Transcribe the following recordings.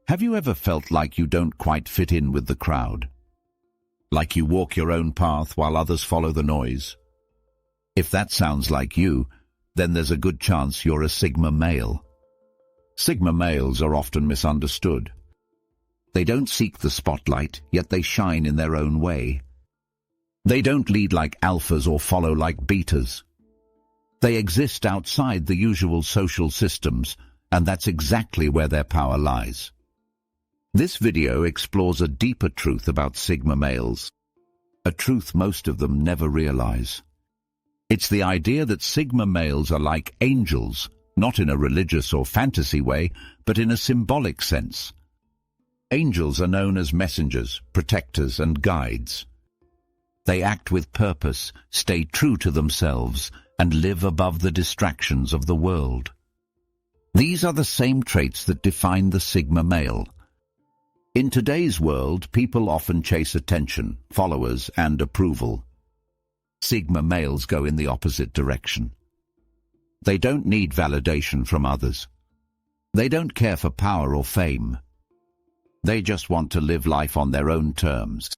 Have you ever felt like you don't quite fit in with the crowd? Like you walk your own path while others follow the noise? If that sounds like you, then there's a good chance you're a Sigma male. Sigma males are often misunderstood. They don't seek the spotlight, yet they shine in their own way. They don't lead like alphas or follow like betas. They exist outside the usual social systems, and that's exactly where their power lies. This video explores a deeper truth about Sigma males, a truth most of them never realize. It's the idea that Sigma males are like angels, not in a religious or fantasy way, but in a symbolic sense. Angels are known as messengers, protectors, and guides. They act with purpose, stay true to themselves, and live above the distractions of the world. These are the same traits that define the Sigma male. In today's world, people often chase attention, followers, and approval. Sigma males go in the opposite direction. They don't need validation from others. They don't care for power or fame. They just want to live life on their own terms.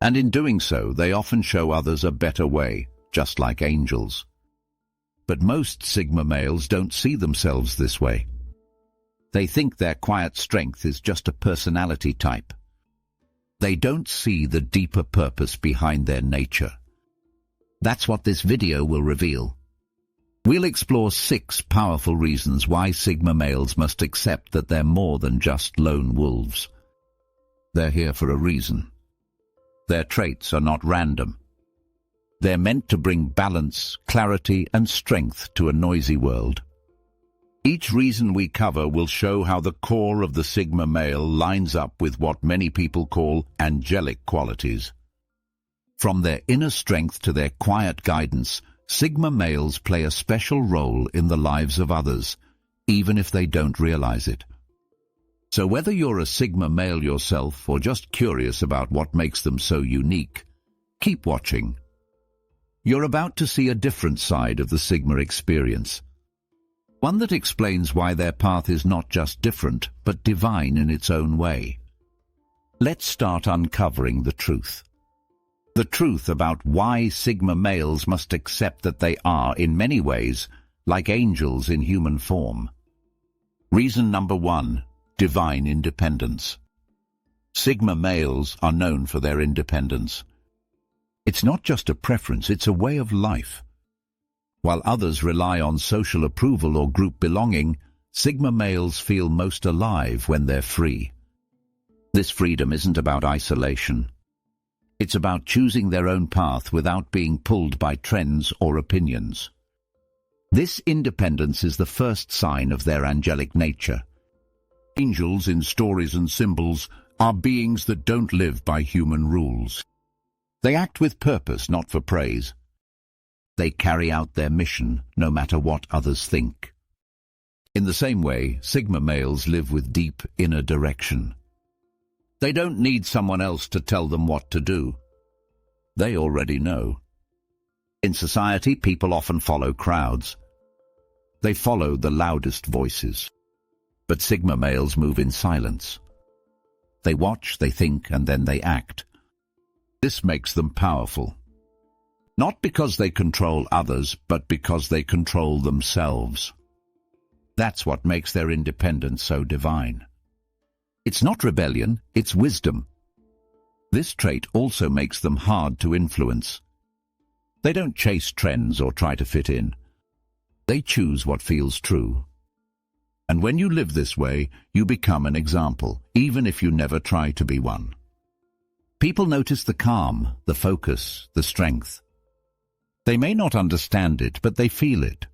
And in doing so, they often show others a better way, just like angels. But most Sigma males don't see themselves this way. They think their quiet strength is just a personality type. They don't see the deeper purpose behind their nature. That's what this video will reveal. We'll explore 6 powerful reasons why Sigma males must accept that they're more than just lone wolves. They're here for a reason. Their traits are not random. They're meant to bring balance, clarity, and strength to a noisy world. Each reason we cover will show how the core of the Sigma male lines up with what many people call angelic qualities. From their inner strength to their quiet guidance, Sigma males play a special role in the lives of others, even if they don't realize it. So whether you're a Sigma male yourself or just curious about what makes them so unique, keep watching. You're about to see a different side of the Sigma experience. One that explains why their path is not just different, but divine in its own way. Let's start uncovering the truth. The truth about why Sigma males must accept that they are, in many ways, like angels in human form. Reason number 1, divine independence. Sigma males are known for their independence. It's not just a preference, it's a way of life. While others rely on social approval or group belonging, Sigma males feel most alive when they're free. This freedom isn't about isolation. It's about choosing their own path without being pulled by trends or opinions. This independence is the first sign of their angelic nature. Angels in stories and symbols are beings that don't live by human rules. They act with purpose, not for praise. They carry out their mission, no matter what others think. In the same way, Sigma males live with deep inner direction. They don't need someone else to tell them what to do. They already know. In society, people often follow crowds. They follow the loudest voices. But Sigma males move in silence. They watch, they think, and then they act. This makes them powerful. Not because they control others, but because they control themselves. That's what makes their independence so divine. It's not rebellion, it's wisdom. This trait also makes them hard to influence. They don't chase trends or try to fit in. They choose what feels true. And when you live this way, you become an example, even if you never try to be one. People notice the calm, the focus, the strength. They may not understand it, but they feel it.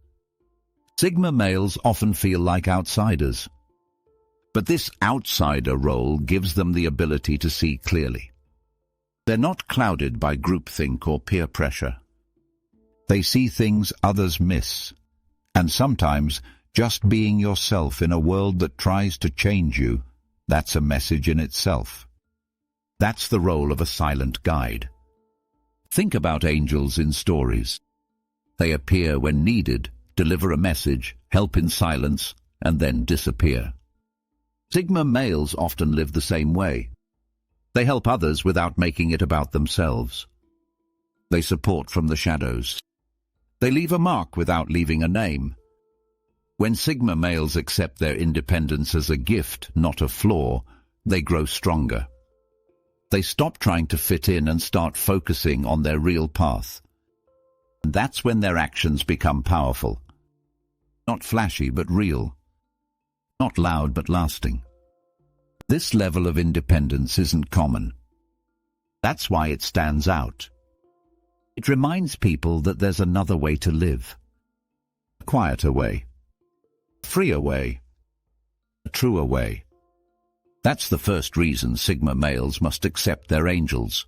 Sigma males often feel like outsiders. But this outsider role gives them the ability to see clearly. They're not clouded by groupthink or peer pressure. They see things others miss. And sometimes, just being yourself in a world that tries to change you, that's a message in itself. That's the role of a silent guide. Think about angels in stories. They appear when needed, deliver a message, help in silence, and then disappear. Sigma males often live the same way. They help others without making it about themselves. They support from the shadows. They leave a mark without leaving a name. When Sigma males accept their independence as a gift, not a flaw, they grow stronger. They stop trying to fit in and start focusing on their real path. And that's when their actions become powerful. Not flashy but real. Not loud but lasting. This level of independence isn't common. That's why it stands out. It reminds people that there's another way to live. A quieter way. A freer way. A truer way. That's the first reason Sigma males must accept their angels.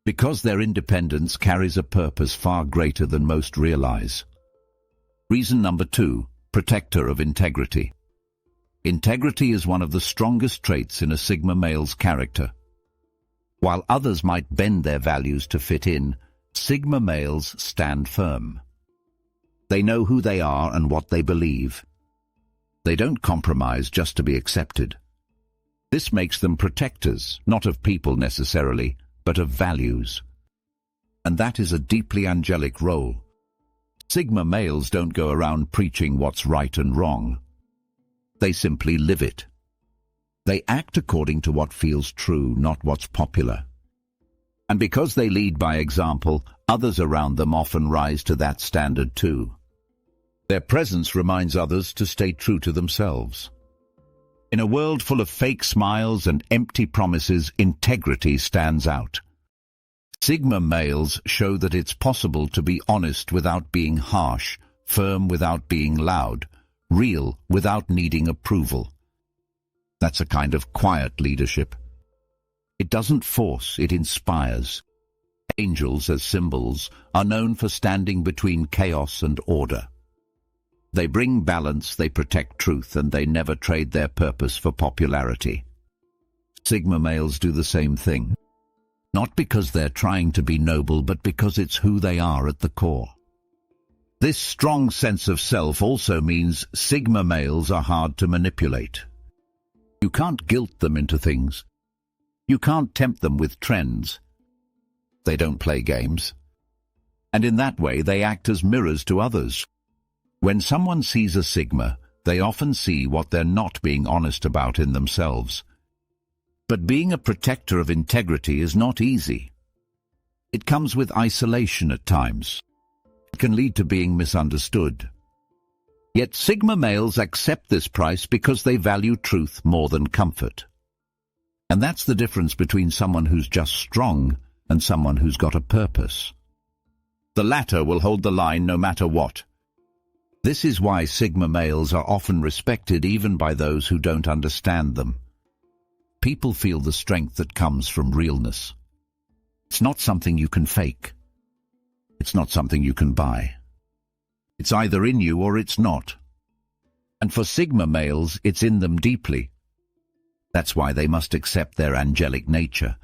Because their independence carries a purpose far greater than most realize. Reason number 2, protector of integrity. Integrity is one of the strongest traits in a Sigma male's character. While others might bend their values to fit in, Sigma males stand firm. They know who they are and what they believe. They don't compromise just to be accepted. This makes them protectors, not of people necessarily, but of values. And that is a deeply angelic role. Sigma males don't go around preaching what's right and wrong. They simply live it. They act according to what feels true, not what's popular. And because they lead by example, others around them often rise to that standard too. Their presence reminds others to stay true to themselves. In a world full of fake smiles and empty promises, integrity stands out. Sigma males show that it's possible to be honest without being harsh, firm without being loud, real without needing approval. That's a kind of quiet leadership. It doesn't force, it inspires. Angels, as symbols, are known for standing between chaos and order. They bring balance, they protect truth, and they never trade their purpose for popularity. Sigma males do the same thing. Not because they're trying to be noble, but because it's who they are at the core. This strong sense of self also means Sigma males are hard to manipulate. You can't guilt them into things. You can't tempt them with trends. They don't play games. And in that way, they act as mirrors to others. When someone sees a Sigma, they often see what they're not being honest about in themselves. But being a protector of integrity is not easy. It comes with isolation at times. It can lead to being misunderstood. Yet Sigma males accept this price because they value truth more than comfort. And that's the difference between someone who's just strong and someone who's got a purpose. The latter will hold the line no matter what. This is why Sigma males are often respected even by those who don't understand them. People feel the strength that comes from realness. It's not something you can fake. It's not something you can buy. It's either in you or it's not. And for Sigma males, it's in them deeply. That's why they must accept their angelic nature.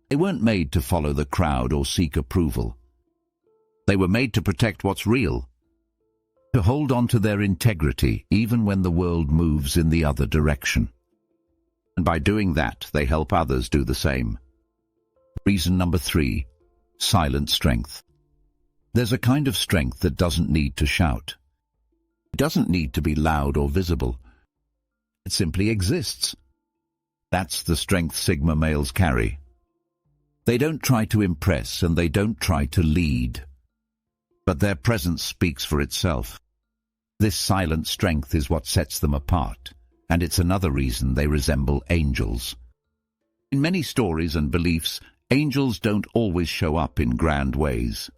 They weren't made to follow the crowd or seek approval. They were made to protect what's real, to hold on to their integrity even when the world moves in the other direction. And by doing that, they help others do the same. Reason number 3, silent strength. There's a kind of strength that doesn't need to shout. It doesn't need to be loud or visible. It simply exists. That's the strength Sigma males carry. They don't try to impress and they don't try to lead. But their presence speaks for itself. This silent strength is what sets them apart, and it's another reason they resemble angels. In many stories and beliefs, angels don't always show up in grand ways.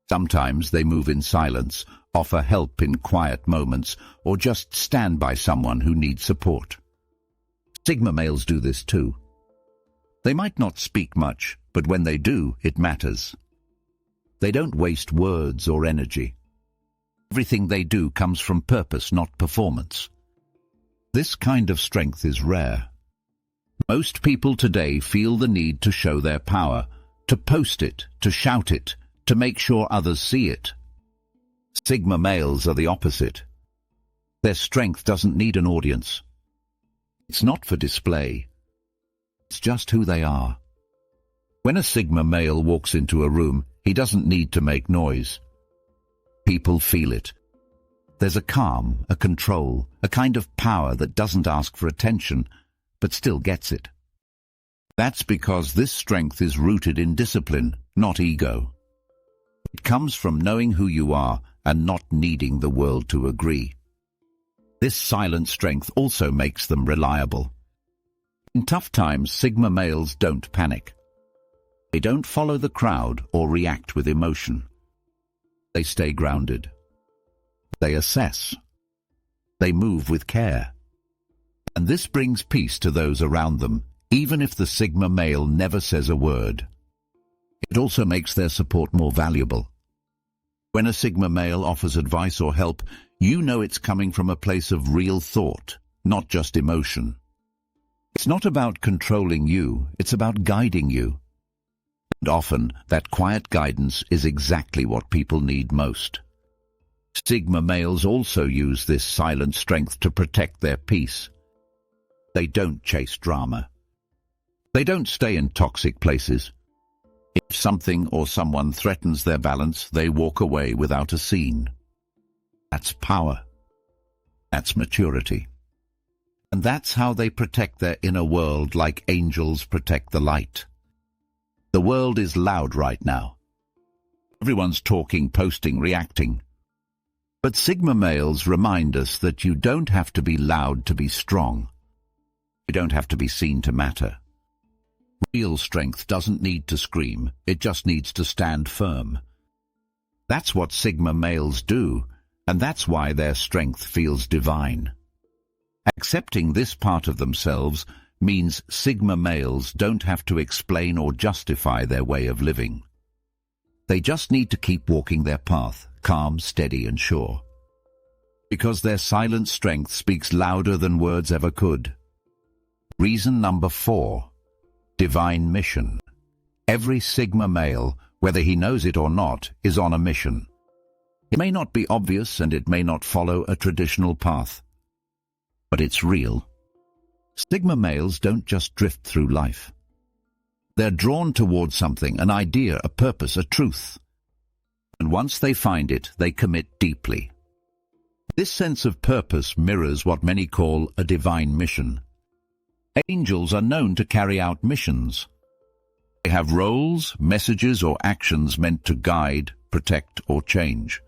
Sometimes they move in silence, offer help in quiet moments, or just stand by someone who needs support. Sigma males do this too. They might not speak much, but when they do, it matters. They don't waste words or energy. Everything they do comes from purpose, not performance. This kind of strength is rare. Most people today feel the need to show their power, to post it, to shout it, to make sure others see it. Sigma males are the opposite. Their strength doesn't need an audience. It's not for display. It's just who they are. When a Sigma male walks into a room, he doesn't need to make noise. People feel it. There's a calm, a control, a kind of power that doesn't ask for attention, but still gets it. That's because this strength is rooted in discipline, not ego. It comes from knowing who you are and not needing the world to agree. This silent strength also makes them reliable. In tough times, Sigma males don't panic. They don't follow the crowd or react with emotion. They stay grounded. They assess. They move with care. And this brings peace to those around them, even if the Sigma male never says a word. It also makes their support more valuable. When a Sigma male offers advice or help, you know it's coming from a place of real thought, not just emotion. It's not about controlling you, it's about guiding you. And often, that quiet guidance is exactly what people need most. Sigma males also use this silent strength to protect their peace. They don't chase drama. They don't stay in toxic places. If something or someone threatens their balance, they walk away without a scene. That's power. That's maturity. And that's how they protect their inner world like angels protect the light. The world is loud right now. Everyone's talking, posting, reacting. But Sigma males remind us that you don't have to be loud to be strong. You don't have to be seen to matter. Real strength doesn't need to scream, it just needs to stand firm. That's what Sigma males do, and that's why their strength feels divine. Accepting this part of themselves means Sigma males don't have to explain or justify their way of living. They just need to keep walking their path, calm, steady and sure. Because their silent strength speaks louder than words ever could. Reason number 4. Divine mission. Every Sigma male, whether he knows it or not, is on a mission. It may not be obvious and it may not follow a traditional path, but it's real. Sigma males don't just drift through life. They're drawn towards something, an idea, a purpose, a truth. And once they find it, they commit deeply. This sense of purpose mirrors what many call a divine mission. Angels are known to carry out missions. They have roles, messages or actions meant to guide, protect or change.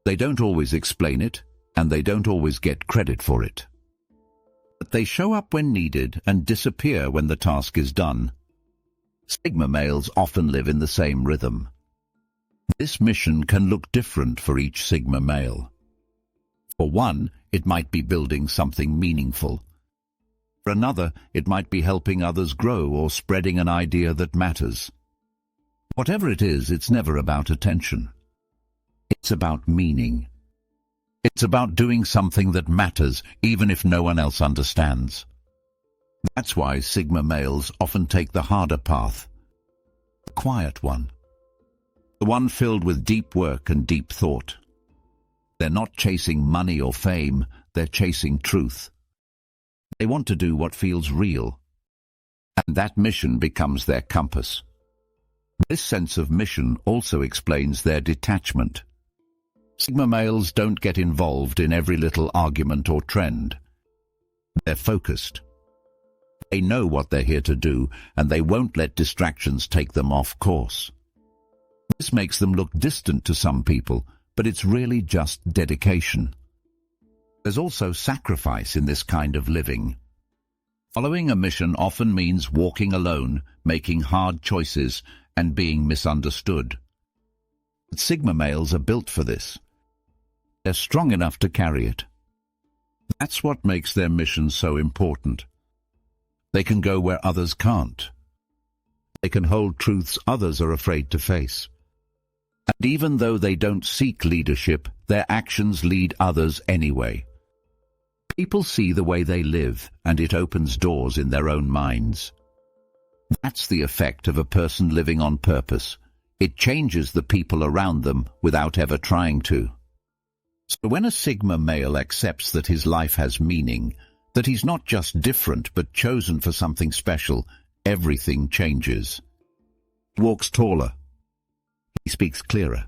They don't always explain it, and they don't always get credit for it. But they show up when needed and disappear when the task is done. Sigma males often live in the same rhythm. This mission can look different for each Sigma male. For one, it might be building something meaningful. For another, it might be helping others grow or spreading an idea that matters. Whatever it is, it's never about attention. It's about meaning. It's about doing something that matters, even if no one else understands. That's why Sigma males often take the harder path, the quiet one, the one filled with deep work and deep thought. They're not chasing money or fame, they're chasing truth. They want to do what feels real, and that mission becomes their compass. This sense of mission also explains their detachment. Sigma males don't get involved in every little argument or trend. They're focused. They know what they're here to do, and they won't let distractions take them off course. This makes them look distant to some people, but it's really just dedication. There's also sacrifice in this kind of living. Following a mission often means walking alone, making hard choices, and being misunderstood. But Sigma males are built for this. They're strong enough to carry it. That's what makes their mission so important. They can go where others can't. They can hold truths others are afraid to face. And even though they don't seek leadership, their actions lead others anyway. People see the way they live, and it opens doors in their own minds. That's the effect of a person living on purpose. It changes the people around them without ever trying to. So when a Sigma male accepts that his life has meaning, that he's not just different but chosen for something special, everything changes. He walks taller. He speaks clearer.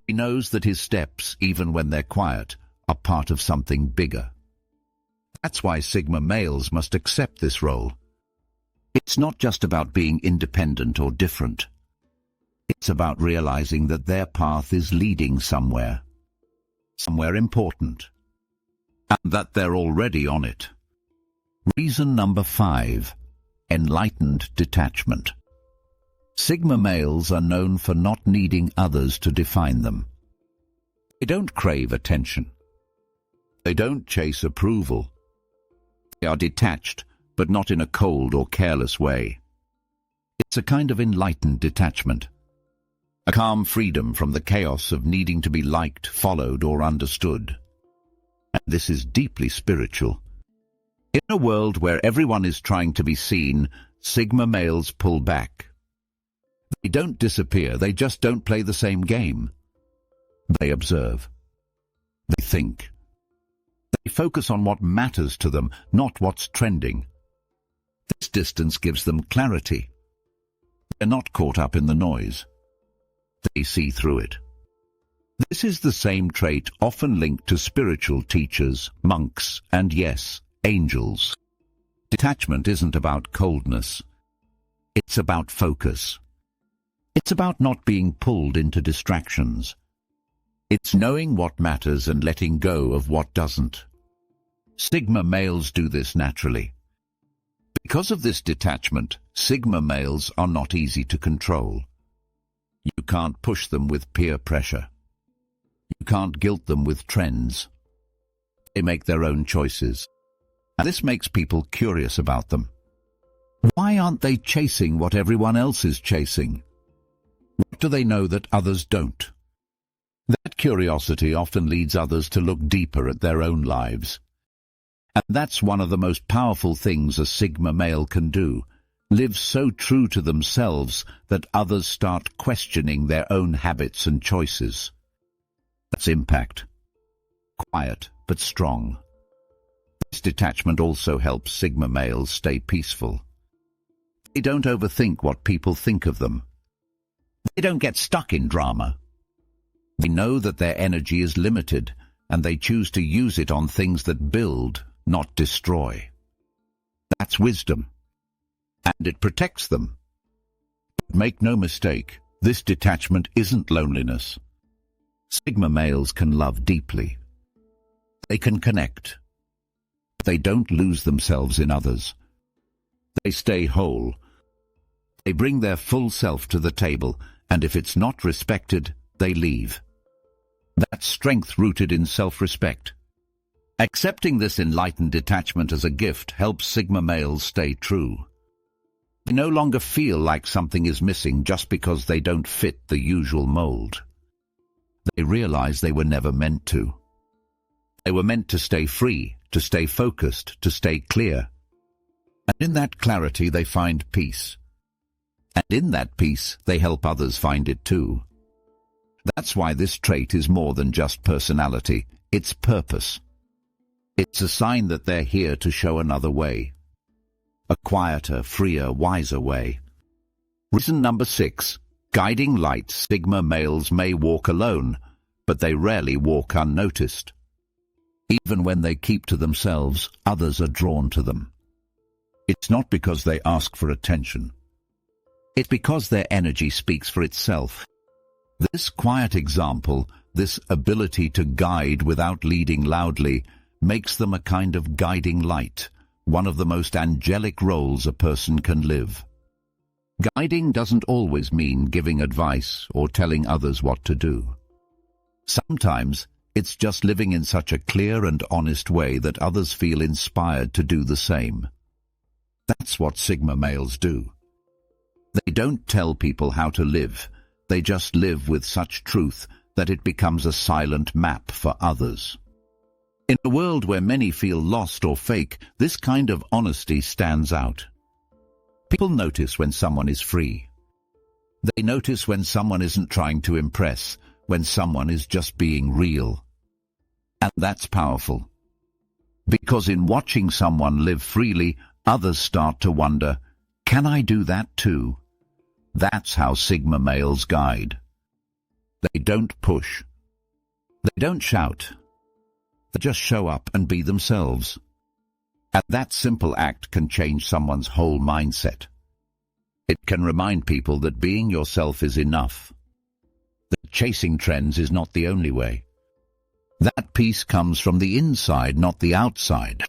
He knows that his steps, even when they're quiet, are part of something bigger. That's why Sigma males must accept this role. It's not just about being independent or different. It's about realizing that their path is leading somewhere important, and that they're already on it. Reason number 5, Enlightened Detachment. Sigma males are known for not needing others to define them. They don't crave attention. They don't chase approval. They are detached, but not in a cold or careless way. It's a kind of enlightened detachment, a calm freedom from the chaos of needing to be liked, followed, or understood. And this is deeply spiritual. In a world where everyone is trying to be seen, Sigma males pull back. They don't disappear, they just don't play the same game. They observe. They think. They focus on what matters to them, not what's trending. This distance gives them clarity. They're not caught up in the noise. They see through it. This is the same trait often linked to spiritual teachers, monks, and yes, angels. Detachment isn't about coldness. It's about focus. It's about not being pulled into distractions. It's knowing what matters and letting go of what doesn't. Sigma males do this naturally. Because of this detachment, Sigma males are not easy to control. You can't push them with peer pressure. You can't guilt them with trends. They make their own choices. And this makes people curious about them. Why aren't they chasing what everyone else is chasing? What do they know that others don't? That curiosity often leads others to look deeper at their own lives. And that's one of the most powerful things a Sigma male can do. Live so true to themselves that others start questioning their own habits and choices. That's impact. Quiet, but strong. This detachment also helps Sigma males stay peaceful. They don't overthink what people think of them. They don't get stuck in drama. They know that their energy is limited, and they choose to use it on things that build, not destroy. That's wisdom. And it protects them. But make no mistake, this detachment isn't loneliness. Sigma males can love deeply. They can connect. They don't lose themselves in others. They stay whole. They bring their full self to the table, and if it's not respected, they leave. That's strength rooted in self-respect. Accepting this enlightened detachment as a gift helps Sigma males stay true. They no longer feel like something is missing just because they don't fit the usual mold. They realize they were never meant to. They were meant to stay free, to stay focused, to stay clear. And in that clarity they find peace. And in that peace they help others find it too. That's why this trait is more than just personality, it's purpose. It's a sign that they're here to show another way. A quieter, freer, wiser way. Reason number 6. Guiding light. Sigma males may walk alone, but they rarely walk unnoticed. Even when they keep to themselves, others are drawn to them. It's not because they ask for attention. It's because their energy speaks for itself. This quiet example, this ability to guide without leading loudly, makes them a kind of guiding light, one of the most angelic roles a person can live. Guiding doesn't always mean giving advice or telling others what to do. Sometimes it's just living in such a clear and honest way that others feel inspired to do the same. That's what Sigma males do. They don't tell people how to live. They just live with such truth that it becomes a silent map for others. In a world where many feel lost or fake, this kind of honesty stands out. People notice when someone is free. They notice when someone isn't trying to impress, when someone is just being real. And that's powerful. Because in watching someone live freely, others start to wonder, can I do that too? That's how Sigma males guide. They don't push. They don't shout. They just show up and be themselves. And that simple act can change someone's whole mindset. It can remind people that being yourself is enough. That chasing trends is not the only way. That peace comes from the inside, not the outside.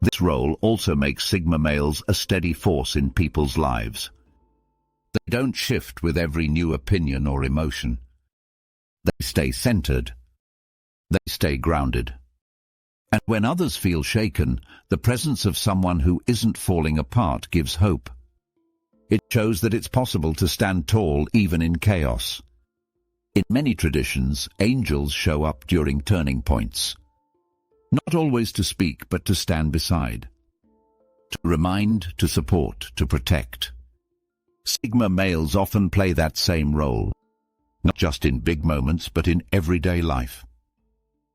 This role also makes Sigma males a steady force in people's lives. They don't shift with every new opinion or emotion. They stay centered. They stay grounded. And when others feel shaken, the presence of someone who isn't falling apart gives hope. It shows that it's possible to stand tall even in chaos. In many traditions, angels show up during turning points. Not always to speak, but to stand beside. To remind, to support, to protect. Sigma males often play that same role, not just in big moments, but in everyday life.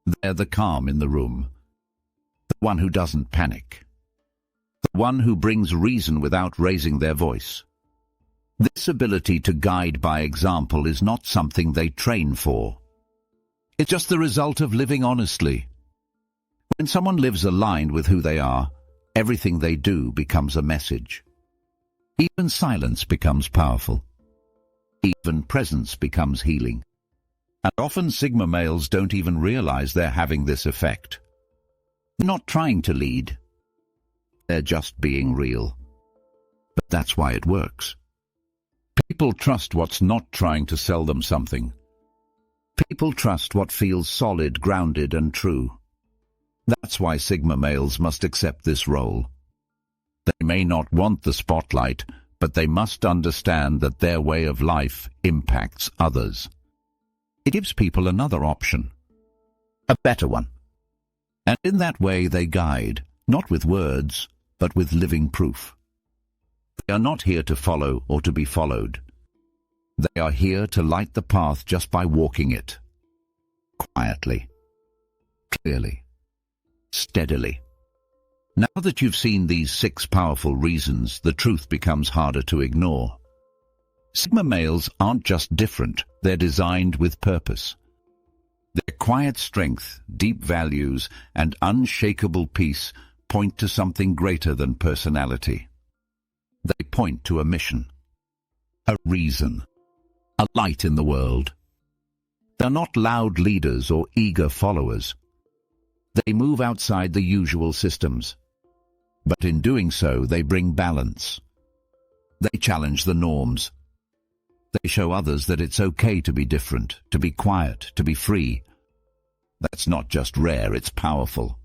They're the calm in the room, the one who doesn't panic, the one who brings reason without raising their voice. This ability to guide by example is not something they train for. It's just the result of living honestly. When someone lives aligned with who they are, everything they do becomes a message. Even silence becomes powerful. Even presence becomes healing. And often Sigma males don't even realize they're having this effect. They're not trying to lead. They're just being real. But that's why it works. People trust what's not trying to sell them something. People trust what feels solid, grounded, and true. That's why Sigma males must accept this role. They may not want the spotlight, but they must understand that their way of life impacts others. It gives people another option, a better one. And in that way they guide, not with words, but with living proof. They are not here to follow or to be followed. They are here to light the path just by walking it. Quietly, clearly, steadily. Now that you've seen these 6 powerful reasons, the truth becomes harder to ignore. Sigma males aren't just different, they're designed with purpose. Their quiet strength, deep values, and unshakable peace point to something greater than personality. They point to a mission, a reason, a light in the world. They're not loud leaders or eager followers. They move outside the usual systems. But in doing so, they bring balance. They challenge the norms. They show others that it's okay to be different, to be quiet, to be free. That's not just rare, it's powerful.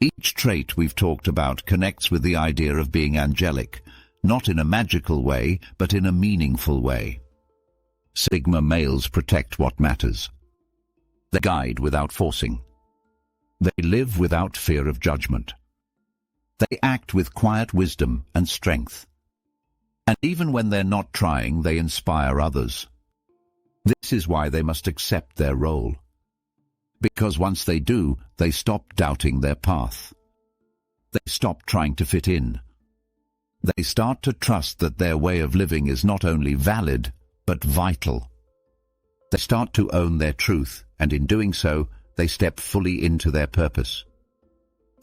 Each trait we've talked about connects with the idea of being angelic, not in a magical way, but in a meaningful way. Sigma males protect what matters. They guide without forcing. They live without fear of judgment. They act with quiet wisdom and strength. And even when they're not trying, they inspire others. This is why they must accept their role. Because once they do, they stop doubting their path. They stop trying to fit in. They start to trust that their way of living is not only valid, but vital. They start to own their truth, and in doing so, they step fully into their purpose.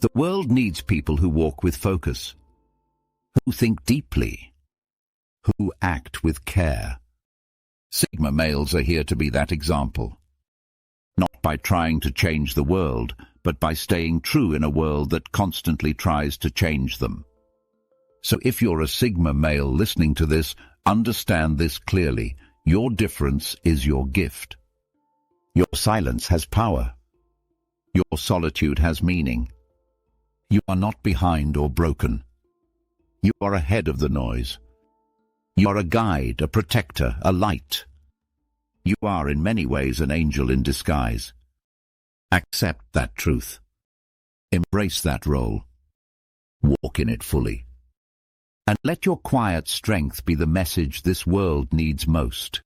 The world needs people who walk with focus, who think deeply, who act with care. Sigma males are here to be that example. Not by trying to change the world, but by staying true in a world that constantly tries to change them. So if you're a Sigma male listening to this, understand this clearly. Your difference is your gift. Your silence has power. Your solitude has meaning. You are not behind or broken. You are ahead of the noise. You are a guide, a protector, a light. You are in many ways an angel in disguise. Accept that truth. Embrace that role. Walk in it fully. And let your quiet strength be the message this world needs most.